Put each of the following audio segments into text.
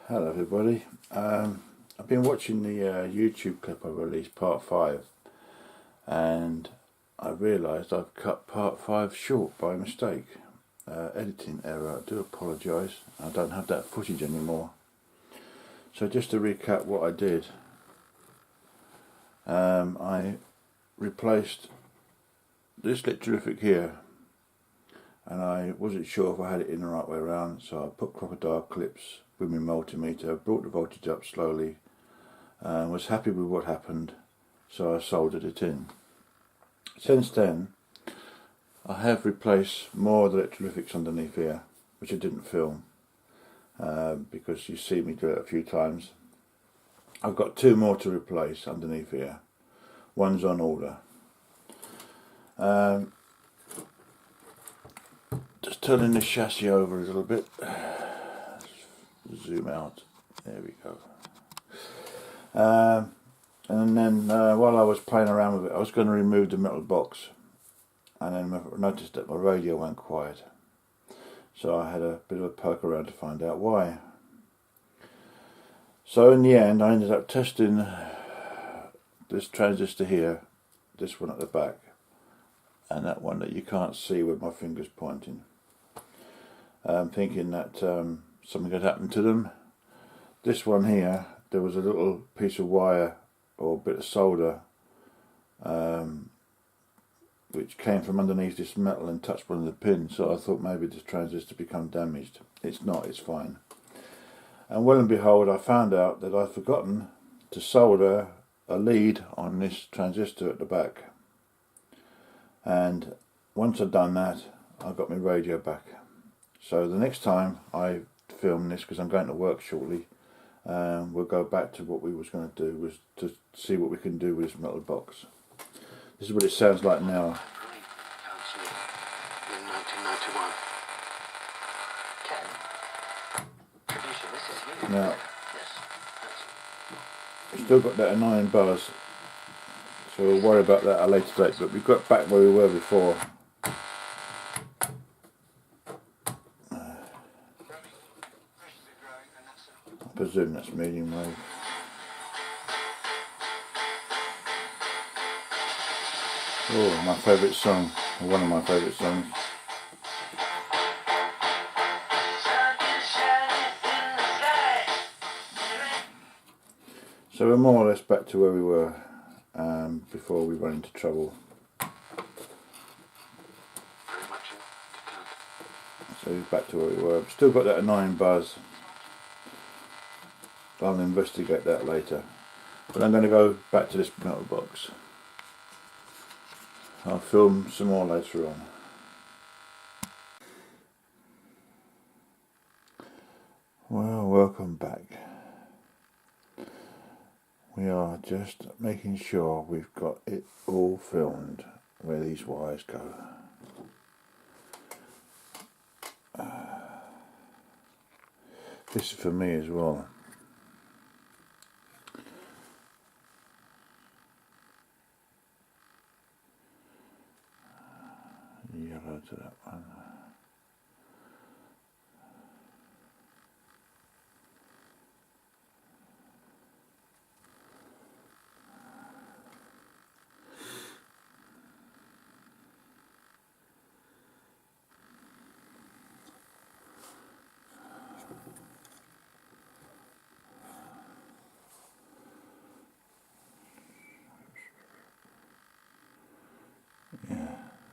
Hello everybody. I've been watching the YouTube clip I released, part 5, and I realised I've cut part 5 short by mistake. Editing error, I do apologise. I don't have that footage anymore. So just to recap what I did, I replaced this Electrolithic here, and I wasn't sure if I had it in the right way around, so I put crocodile clips with my multimeter, brought the voltage up slowly, and was happy with what happened, so I soldered it in. Since then, I have replaced more of the Electrolithics underneath here, which I didn't film, because you see me do it a few times. I've got 2 more to replace underneath here. One's on order. Just turning the chassis over a little bit. Zoom out. There we go. And then while I was playing around with it, I was going to remove the metal box, and then I noticed that my radio went quiet. So I had a bit of a poke around to find out why. So in the end, I ended up testing this transistor here, this one at the back, and that one that you can't see with my fingers pointing. Thinking that something had happened to them. This one here, there was a little piece of wire or bit of solder which came from underneath this metal and touched one of the pins, so I thought maybe this transistor become damaged. It's not, it's fine. And well and behold, I found out that I'd forgotten to solder a lead on this transistor at the back. And once I'd done that, I got my radio back. So the next time I film this, because I'm going to work shortly, we'll go back to what we was going to do, was to see what we can do with this metal box. This is what it sounds like now. In 1991. Ken, producer, this is you. Now, Yes, we've still got that annoying buzz, so we'll worry about that at a later date, but we got back where we were before. I presume that's medium wave. Oh, my favourite song, or one of my favourite songs. So we're more or less back to where we were before we run into trouble. So we're back to where we were. Still got that annoying buzz. I'll investigate that later. But I'm going to go back to this metal box. I'll film some more later on. Well, welcome back. We are just making sure we've got it all filmed where these wires go. This is for me as well. Yellow to that one.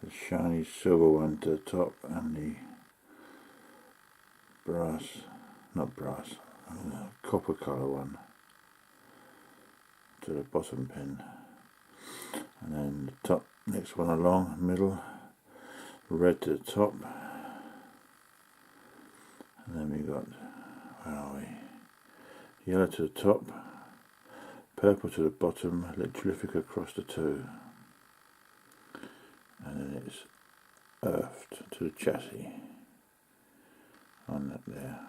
The shiny silver one to the top, and the copper colour one to the bottom pin, and then the top, next one along, middle, red to the top, and then we got, where are we, yellow to the top, purple to the bottom, Electrolithic across the 2. And then it's earthed to the chassis on that there.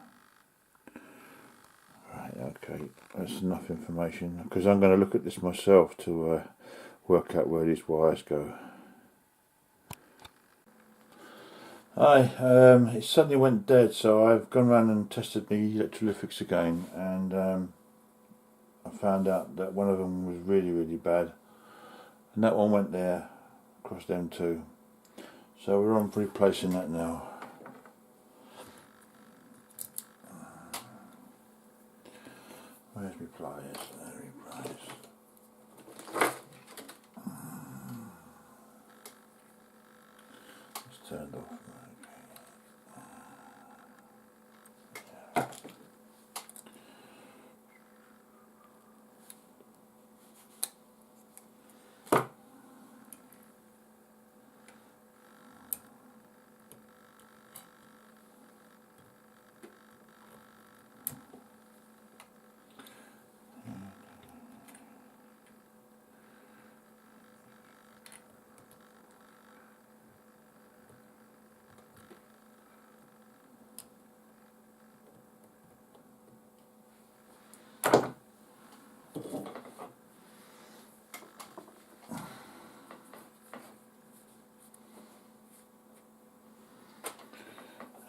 Right, okay, that's enough information, because I'm going to look at this myself to work out where these wires go. Hi, it suddenly went dead, so I've gone around and tested the electrolytics again, and I found out that one of them was really bad, and that one went there, across them two. So we're on replacing that now. Where's my pliers? There my pliers. It's turned off.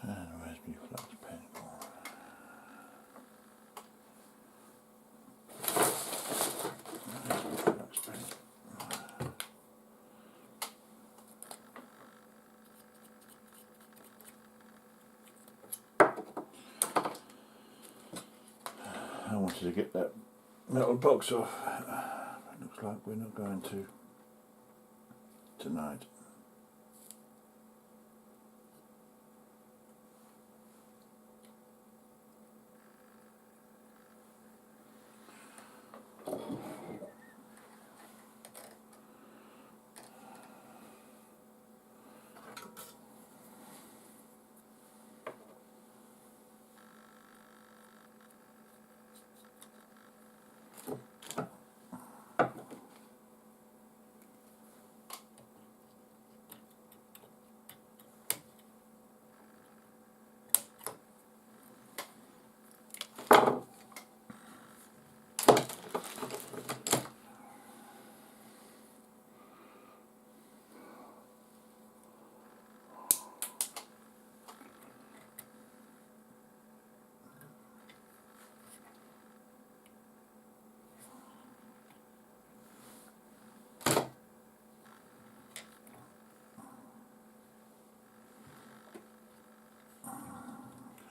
And where's my flux pen? Where's my flux pen? I wanted to get that metal box off. It looks like we're not going to tonight.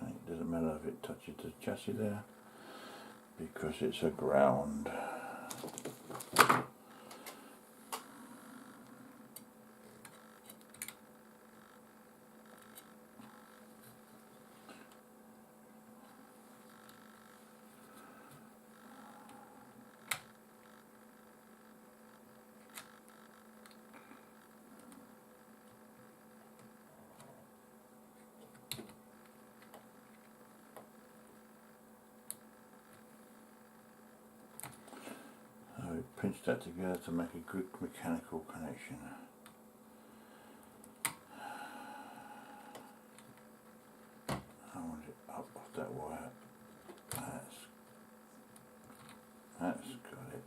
It doesn't matter if it touches the chassis there, because it's a ground. So we pinch that together to make a good mechanical connection. I want it up off that wire. That's got it.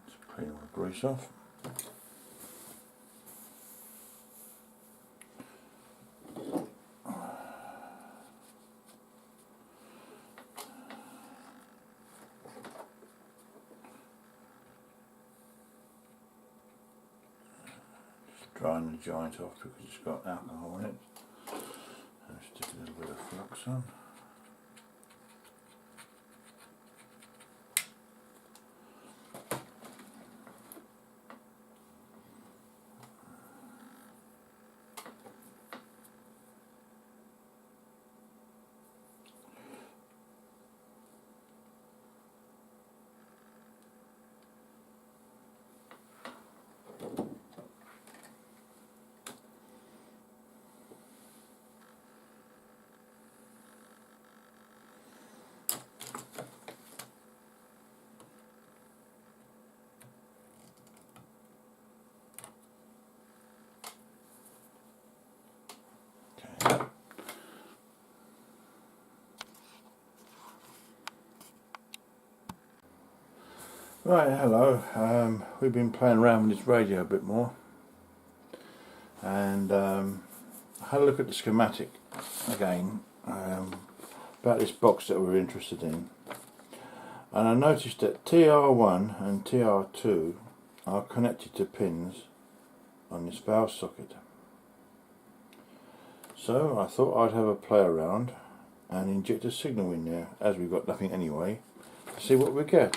Let's clean all the grease off. Drying the joint off because it's got alcohol in it. So stick a little bit of flux on. Right, hello. We've been playing around with this radio a bit more, and I had a look at the schematic again about this box that we're interested in, and I noticed that TR1 and TR2 are connected to pins on this valve socket. So I thought I'd have a play around and inject a signal in there, as we've got nothing anyway, to see what we get.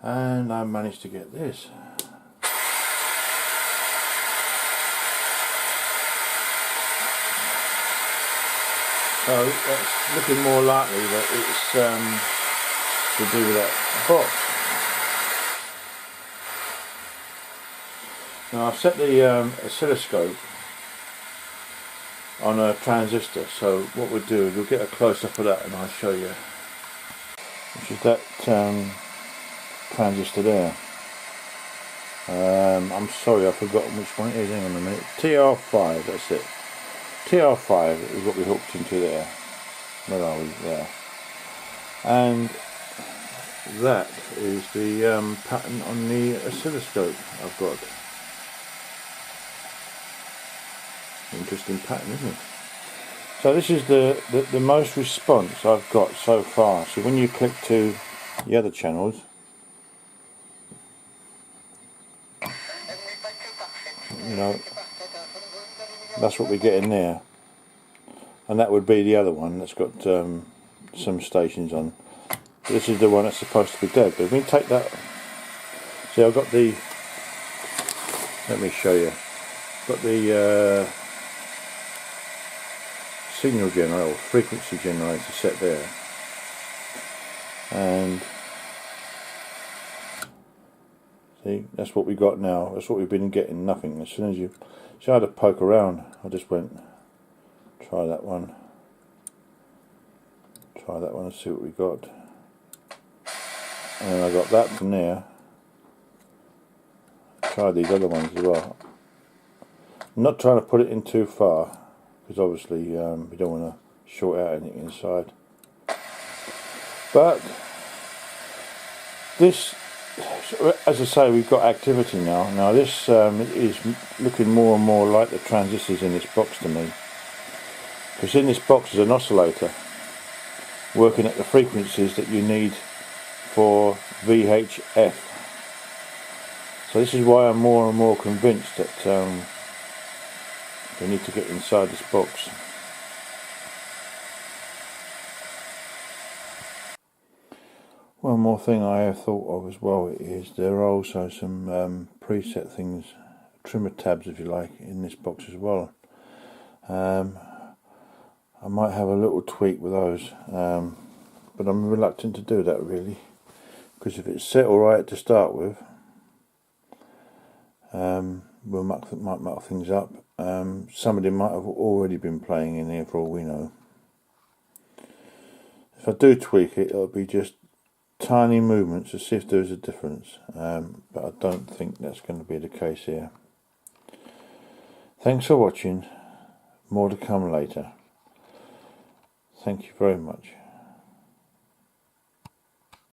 And I managed to get this. So that's looking more likely that it's to do with that box. Now I've set the oscilloscope on a transistor, so what we'll do is we'll get a close-up of that and I'll show you. Which is that transistor there. I'm sorry, I've forgotten which one it is. Hang on a minute. TR5, that's it. TR5 is what we hooked into there. Where are we? There. And that is the pattern on the oscilloscope I've got. Interesting pattern, isn't it? So this is the most response I've got so far. So when you click to the other channels, you know, that's what we get in there, and that would be the other one that's got some stations on. This is the one that's supposed to be dead. But if we take that, see, I've got the, let me show you, got the signal generator or frequency generator set there, and see, that's what we got now. That's what we've been getting, nothing. As soon as you, so I had to poke around. I just went, try that one and see what we got. And then I got that from there. Try these other ones as well. I'm not trying to put it in too far, because obviously we don't want to short out anything inside. But this, as I say, we've got activity now. Now this is looking more and more like the transistors in this box to me, because in this box is an oscillator working at the frequencies that you need for VHF. So this is why I'm more and more convinced that we need to get inside this box. One more thing I have thought of as well is there are also some preset things, trimmer tabs if you like, in this box as well. I might have a little tweak with those, but I'm reluctant to do that really, because if it's set alright to start with, we'll might muck things up. Somebody might have already been playing in here for all we know. If I do tweak it, it'll be just tiny movements to see if there's a difference, but I don't think that's going to be the case here. Thanks for watching. More to come later. Thank you very much.